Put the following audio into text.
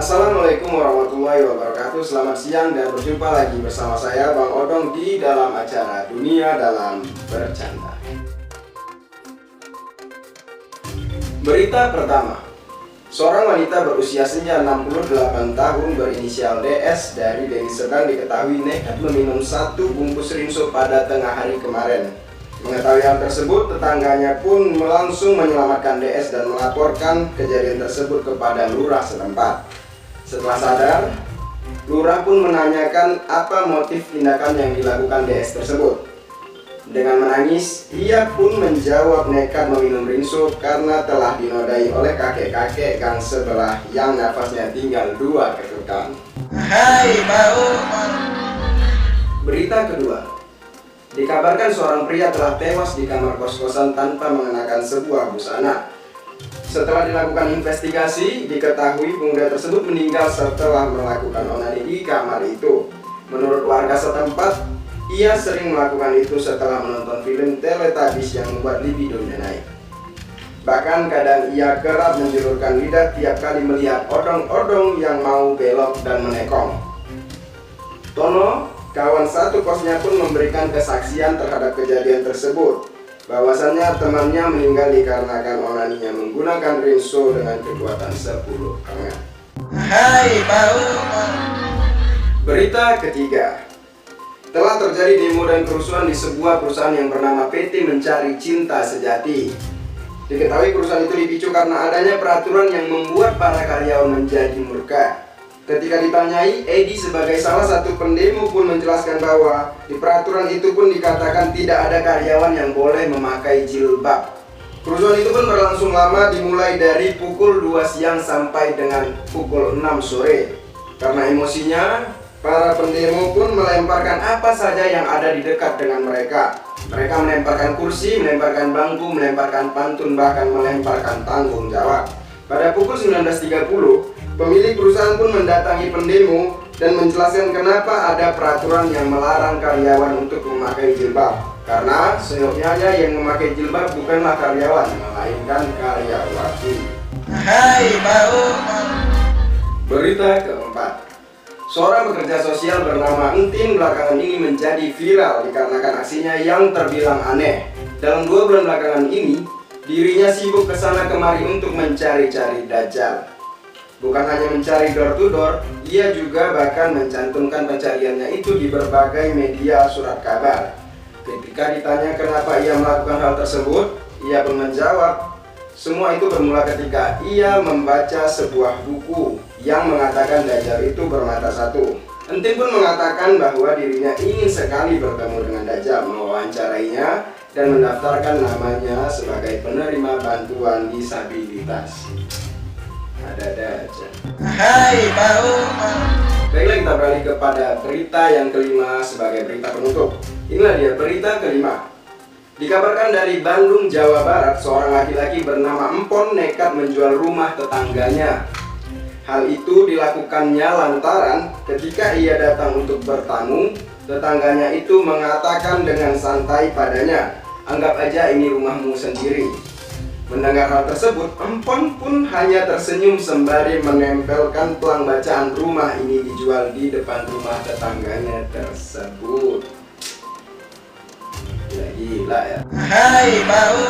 Assalamualaikum warahmatullahi wabarakatuh. Selamat siang dan berjumpa lagi bersama saya Bang Odong di dalam acara Dunia Dalam Bercanda. Berita pertama. Seorang wanita berusia senja 68 tahun berinisial DS dari Deli Serdang diketahui nekat meminum 1 bungkus rinso pada tengah hari kemarin. Mengetahui hal tersebut, tetangganya pun langsung menyelamatkan DS dan melaporkan kejadian tersebut kepada lurah setempat. Setelah sadar, lurah pun menanyakan apa motif tindakan yang dilakukan DS tersebut. Dengan menangis, ia pun menjawab nekat meminum rinso karena telah dinodai oleh kakek-kakek gang sebelah yang nafasnya tinggal 2 ketukan. Hai bau. Berita kedua. Dikabarkan seorang pria telah tewas di kamar kos-kosan tanpa mengenakan sebuah busana. Setelah dilakukan investigasi, diketahui pemuda tersebut meninggal setelah melakukan onani di kamar itu. Menurut warga setempat, ia sering melakukan itu setelah menonton film Teletubbies yang membuat libidonya naik. Bahkan kadang ia kerap menjulurkan lidah tiap kali melihat odong-odong yang mau belok dan menekong. Tono, kawan satu kosnya pun memberikan kesaksian terhadap kejadian tersebut, bahwasannya temannya meninggal dikarenakan onaninya menggunakan rinso dengan kekuatan 10 hangat. Hai bau. Berita ketiga. Telah terjadi demo dan kerusuhan di sebuah perusahaan yang bernama PT Mencari Cinta Sejati. Diketahui kerusuhan itu dipicu karena adanya peraturan yang membuat para karyawan menjadi murka. Ketika ditanyai, Edi sebagai salah satu pendemo pun menjelaskan bahwa di peraturan itu pun dikatakan tidak ada karyawan yang boleh memakai jilbab. Kerusuhan itu pun berlangsung lama, dimulai dari pukul 2 siang sampai dengan pukul 6 sore. Karena emosinya, para pendemo pun melemparkan apa saja yang ada di dekat dengan mereka. Mereka melemparkan kursi, melemparkan bangku, melemparkan pantun, bahkan melemparkan tanggung jawab. Pada pukul 19.30, pemilik perusahaan pun mendatangi pendemo dan menjelaskan kenapa ada peraturan yang melarang karyawan untuk memakai jilbab. Karena seyogyanya yang memakai jilbab bukanlah karyawan, melainkan karyawati. Hai bau. Berita keempat. Seorang pekerja sosial bernama Entin belakangan ini menjadi viral dikarenakan aksinya yang terbilang aneh. Dalam 2 bulan belakangan ini, dirinya sibuk kesana kemari untuk mencari-cari Dajjal. Bukan hanya mencari door to door, ia juga bahkan mencantumkan pencariannya itu di berbagai media surat kabar. Ketika ditanya kenapa ia melakukan hal tersebut, ia pun menjawab, semua itu bermula ketika ia membaca sebuah buku yang mengatakan Dajjal itu bermata 1. Entin pun mengatakan bahwa dirinya ingin sekali bertemu dengan Dajjal, mewawancarainya dan mendaftarkan namanya sebagai penerima bantuan disabilitas. Ada Dajjal. Hai bau. Baiklah, kita beralih kepada berita yang kelima sebagai berita penutup. Inilah dia berita kelima. Dikabarkan dari Bandung, Jawa Barat, seorang laki-laki bernama Empon nekat menjual rumah tetangganya. Hal itu dilakukannya lantaran ketika ia datang untuk bertamu, tetangganya itu mengatakan dengan santai padanya, "Anggap aja ini rumahmu sendiri." Mendengar hal tersebut, Empon pun hanya tersenyum sembari menempelkan pelang bacaan rumah ini dijual di depan rumah tetangganya tersebut. Gila ya. Hai bau.